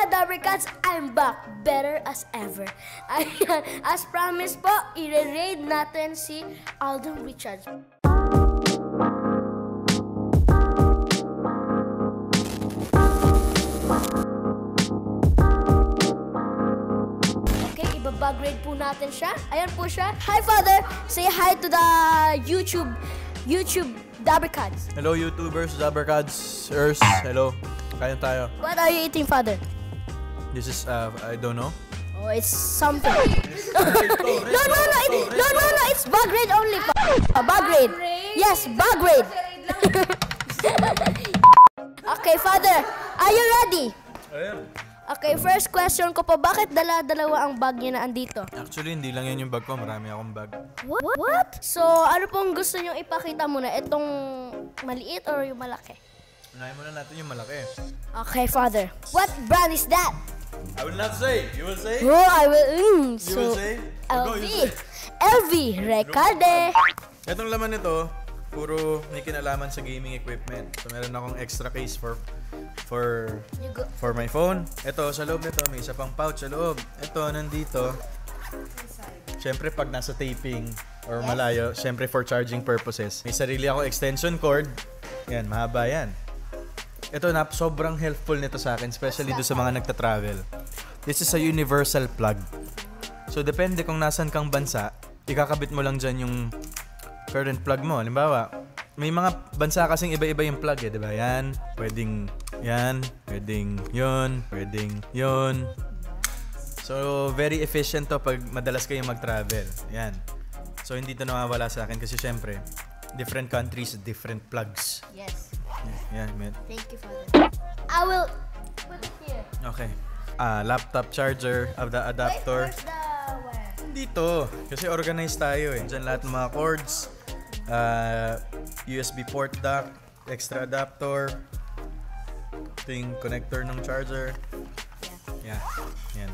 mga Dabber Cats, I'm back. Better as ever. Ayan, as promised po, i-raid natin si Alden Richards. Okay, ibabag-raid po natin siya. Ayan po siya. Hi, Father! Say hi to the YouTube Dabber Cats. Hello, YouTubers, Dabber Cats, hello. Kain tayo. What are you eating, Father? This is, I don't know. Oh, it's something. No, it's bug raid only. Bug raid. Yes, bug raid. Okay, Father, are you ready? Ayan. Okay, first question ko po, bakit dala-dalawa ang bag niya na andito? Actually, hindi lang yan yung bag ko. Marami akong bag. What? So, ano pong gusto niyong ipakita muna? Itong maliit or yung malaki? Unahin muna natin yung malaki. Okay, Father. What brand is that? I will not say. You will say? Oh, I will. You will say? Go, LV. you say. LV. Recalde. Itong laman nito, puro may kinalaman sa gaming equipment. So, meron akong extra case for my phone. Ito, sa loob nito, may isa pang pouch sa loob. Ito, nandito. Siyempre, pag nasa taping or malayo, siyempre for charging purposes. May sarili ako extension cord. Yan, mahaba yan. Ito na, sobrang helpful nito sa akin, especially do sa mga nagta-travel. This is a universal plug. So, depende kung nasan kang bansa, ikakabit mo lang dyan yung current plug mo. Halimbawa, may mga bansa kasing iba-iba yung plug di ba? Yan, pwedeng yun. So, very efficient to pag madalas kayong mag-travel. Yan. So, hindi to nawawala sa akin kasi syempre, different countries, different plugs. Yes. Yeah, man. Thank you, Father. I will put it here. Okay. Laptop charger of the adapter. Wait, where's the wire? Dito. Kasi organized tayo eh. Diyan lahat ng mga cords. USB port dock. Extra adapter. Ito yung connector ng charger. Yeah. Yan.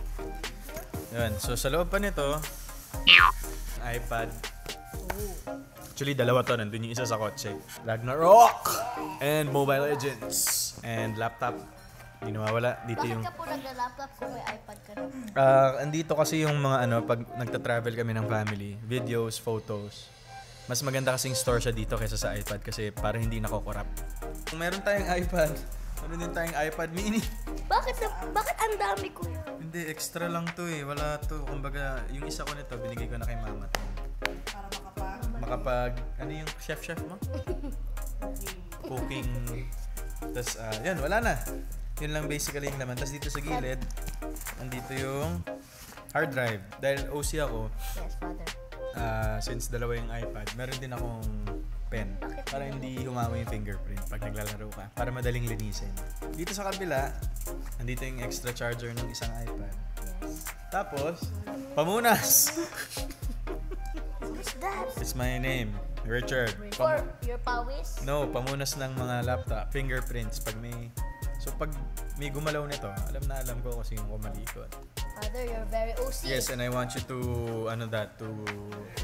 Yan. So sa loob pa nito, iPad. Actually, dalawa to. Nandun yung isa sa kotse. Ragnarok! And Mobile Legends. And laptop. Hindi nawawala. Dito yung... Bakit ka po nagla-laptop kung may iPad ka na? Andito kasi yung mga pag nagta-travel kami ng family, videos, photos. Mas maganda kasing store siya dito kaysa sa iPad kasi para hindi nakokorap. Kung meron tayong iPad, meron din tayong iPad mini. Bakit ang dami ko yun? Hindi, extra lang to eh. Wala to. Kumbaga, yung isa ko nito, binigay ko na kay mama. Makapag, ano yung chef mo? Cooking. Tapos, yan, wala na. Yun lang basically yung laman. Tapos dito sa gilid, andito yung hard drive. Dahil OC ako, Yes, Father. since dalawa yung iPad, meron din akong pen. Para hindi humawa yung fingerprint pag naglalaro ka. Para madaling linisin. Dito sa kabila, andito yung extra charger ng isang iPad. Yes. Tapos, pamunas! What's that? It's my name, Richard. For your pawis? No, pamunas ng mga laptop, fingerprints pag may... So pag may gumalaw nito, alam ko kung sino kumalikot. Father, you're very OC. Yes, and I want you to to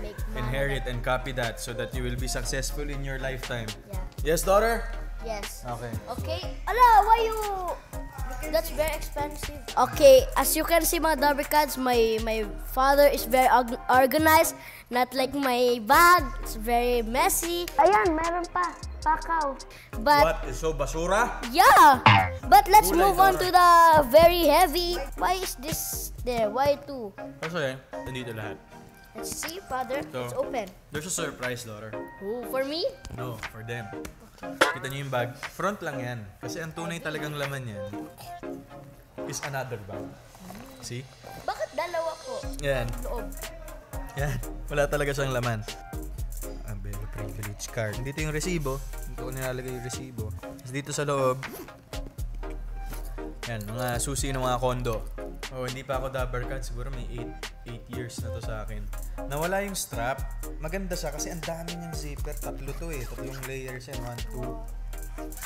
Make inherit and copy that so that you will be successful in your lifetime. Yeah. Yes, daughter? Yes. Okay. Okay. Ala, why you... That's very expensive. Okay, as you can see mga Dabber Cats, my father is very organized. Not like my bag. It's very messy. Ayan, meron pa. Pakaw. But, What? Is so basura? yeah. But let's Kulay, move on to the very heavy. Why is this there? Why two? Kasi, nandito lahat. Let's see, Father. So, It's open. There's a surprise, daughter. Oh, for me? No, for them. Kita niyo yung bag? Front lang yan. Kasi ang tunay talagang laman yan is another bag. See? Bakit dalawa po? Yan. Loob. Yan. Wala talaga siyang laman. Ang very privilege card. Dito yung resibo. Dito ko nilalagay yung resibo. Tapos dito sa loob, yan, mga susi ng mga kondo. Oh, hindi pa ako Dabber Cat. Siguro may 8 years na to sa akin. Nawala yung strap. Maganda siya kasi ang dami niyang zipper. Tatlo to eh. Tatlong layers yan. 1, 2,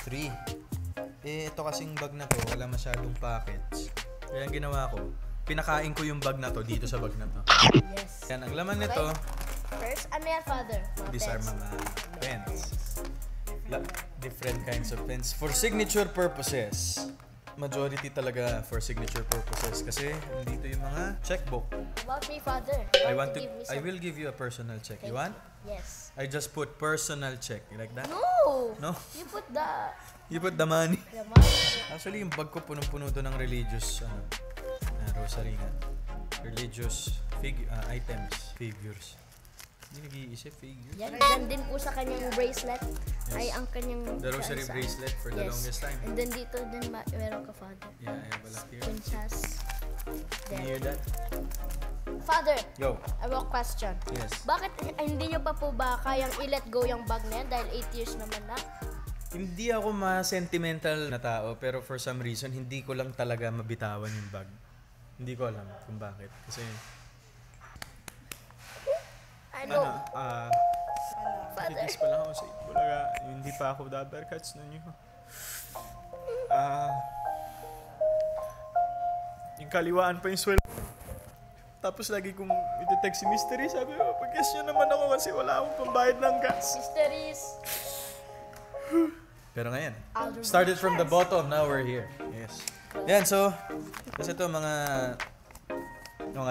3. Ito kasing bag na to, wala masyadong pockets. Kaya ang ginawa ko, pinakain ko yung bag na to dito sa bag na to. Yes. Yan, ang laman nito, First, ano yan, Father? these are mga pens. Different kinds of pens. For signature purposes. majority talaga for signature purposes kasi dito yung mga checkbook. About me, Father. I will give you a personal check. You want? Yes. I just put personal check. You like that? No! No? You put You put the money. the money. Actually, yung bag ko punong-puno to ng religious rosary nga. Religious items, figures. Hindi nag-iisip, figures. Yan din po sa kanyang bracelet. Yes. Ay, ang kanyang... The rosary bracelet for the longest time. And then dito din meron ka, Father. Yeah, I have a lot here. Princess. Can you hear that? Father, Yo. I have a question. Yes. Bakit hindi nyo pa po ba kayang i-let go yung bag na yan dahil 8 years naman na? Hindi ako ma-sentimental na tao, pero for some reason, hindi ko lang talaga mabitawan yung bag. Hindi ko alam kung bakit. Kasi, Ano? Father. titis pa lang ako sa Itbulaga. Hindi pa ako dabarkats nun yun. Yung kaliwaan pa yung sweldo. Tapos lagi kong iti-text si Mystery. Sabi ko, pag-guess nyo naman ako kasi wala akong pambayad ng gas. Mysteries. Pero ngayon, started from the bottom, now we're here. Yes. Yan, so, kasi ito mga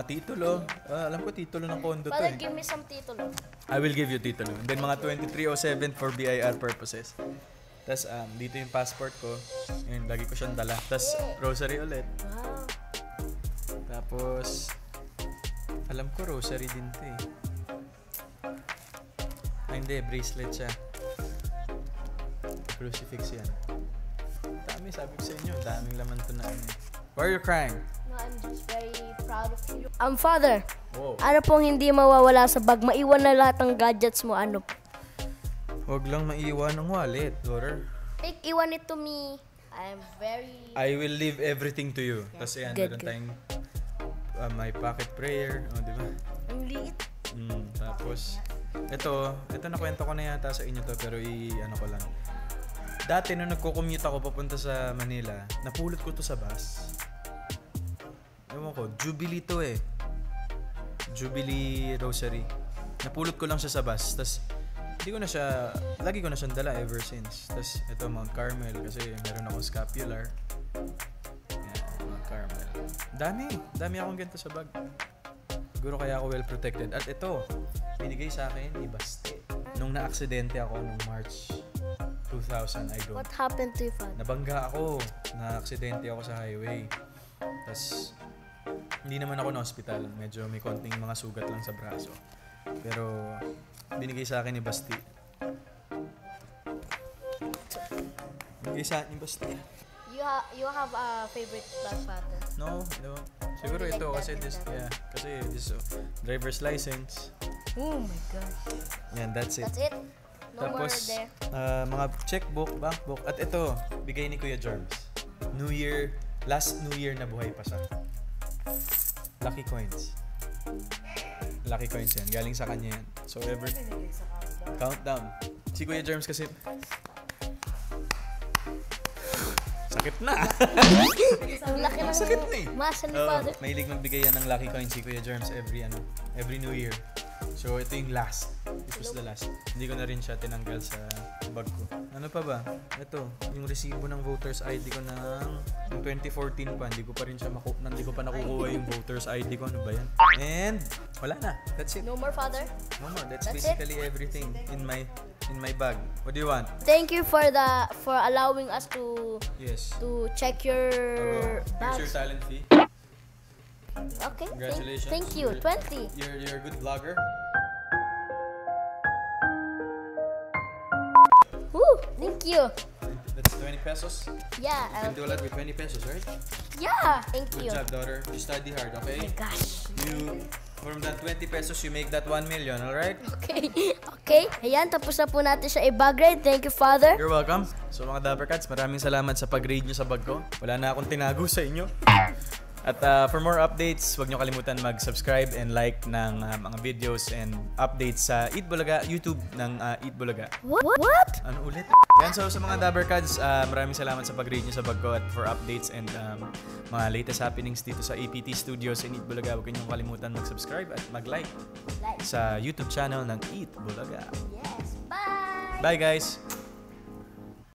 titulo. Alam ko titulo ng kondo to Father, eh. give me some titulo. I will give you titulo. And then mga 2307 for BIR purposes. Tapos dito yung passport ko. Yun, lagi ko siyang dala. Tapos rosary ulit. Wow. Tapos, alam ko rosary din to eh. Hindi, bracelet siya. Crucifix yan. Dami, sabi ko sa inyo. Daming laman to na ano. Why are you crying? No, I'm just very proud of you. Father, Wow. ano pong hindi mawawala sa bag? Maiwan na lahat ng gadgets mo, ano? Huwag lang maiwan ng wallet, daughter. Iwan it to me. I'm very... I will leave everything to you. Kasi yan, Good, meron good. tayong my pocket prayer. O, di ba? Ang liit. Tapos, ito nakwento ko na yata sa inyo to, pero ano ko lang. Dati nung nagko-commute ako papunta sa Manila, napulot ko to sa bus. Ewan ko, Jubilee to eh. Jubilee Rosary. Napulot ko lang siya sa bus. Tapos, lagi ko na siyang dala ever since. Tapos, ito Mount Carmel kasi meron akong scapular. Yan, Mount Carmel. Dami akong ganito sa bag. Siguro kaya ako well protected. At ito, binigay sa akin ni Basti. Nung na-aksidente ako nung March 2000, What happened to you, Father? Nabangga ako. Na-aksidente ako sa highway. Tapos, hindi naman ako na hospital. Medyo may konting mga sugat lang sa braso. Pero, binigay sa akin ni Basti. Binigay sa akin ni Basti. You have a favorite bag, Father? No. Siguro Like ito that kasi and this, that. kasi this driver's license. Oh my gosh. Yan, that's it. That's it? No more Tapos, there? mga checkbook, bankbook. At ito, bigay ni Kuya Germs. Last New Year na buhay pa siya. Lucky coins. Lucky coins yan. Galing sa kanya yan. So, countdown. Si Kuya Germs kasi, sakit na. Ang laki ng Sakit na eh. masa ni Oo, Father. mahilig magbigay yan ng lucky coins si Kuya Germs every New Year. So, ito yung last. This was the last. Hindi ko na rin siya tinanggal sa bag ko. Ano pa ba? Ito, yung resibo ng voter's ID ko ng 2014 pa. Hindi ko pa nakukuha yung voter's ID ko. Ano ba yan? And, wala na. That's it. No more, Father? No more. That's That's basically everything in my bag. What do you want? Thank you for allowing us to Yes. check your Here's bags. your talent fee. Okay. Congratulations. Thank you. 20. You're a good vlogger. Woo! Thank you. That's 20 pesos. Yeah. You can do a lot with 20 pesos, right? Yeah. Thank Good you. job, daughter. You study hard, Oh okay? my gosh. From that 20 pesos, you make that 1 million, alright? Okay. Okay. Ayan, tapos na po natin siya i-bag-grade. Thank you, Father. You're welcome. So mga Dappercats, maraming salamat sa pag-grade nyo sa bag ko. Wala na akong tinago sa inyo. At for more updates, huwag nyo kalimutan mag-subscribe and like ng mga videos and updates sa Eat Bulaga, YouTube ng Eat Bulaga. What? Ano ulit? Yan, so sa mga Dabbercads, maraming salamat sa pag-rate nyo sa bag ko at for updates and mga latest happenings dito sa APT Studios in Eat Bulaga. Huwag nyo kalimutan mag-subscribe at mag-like Like. sa YouTube channel ng Eat Bulaga. Yes. Bye. Bye guys!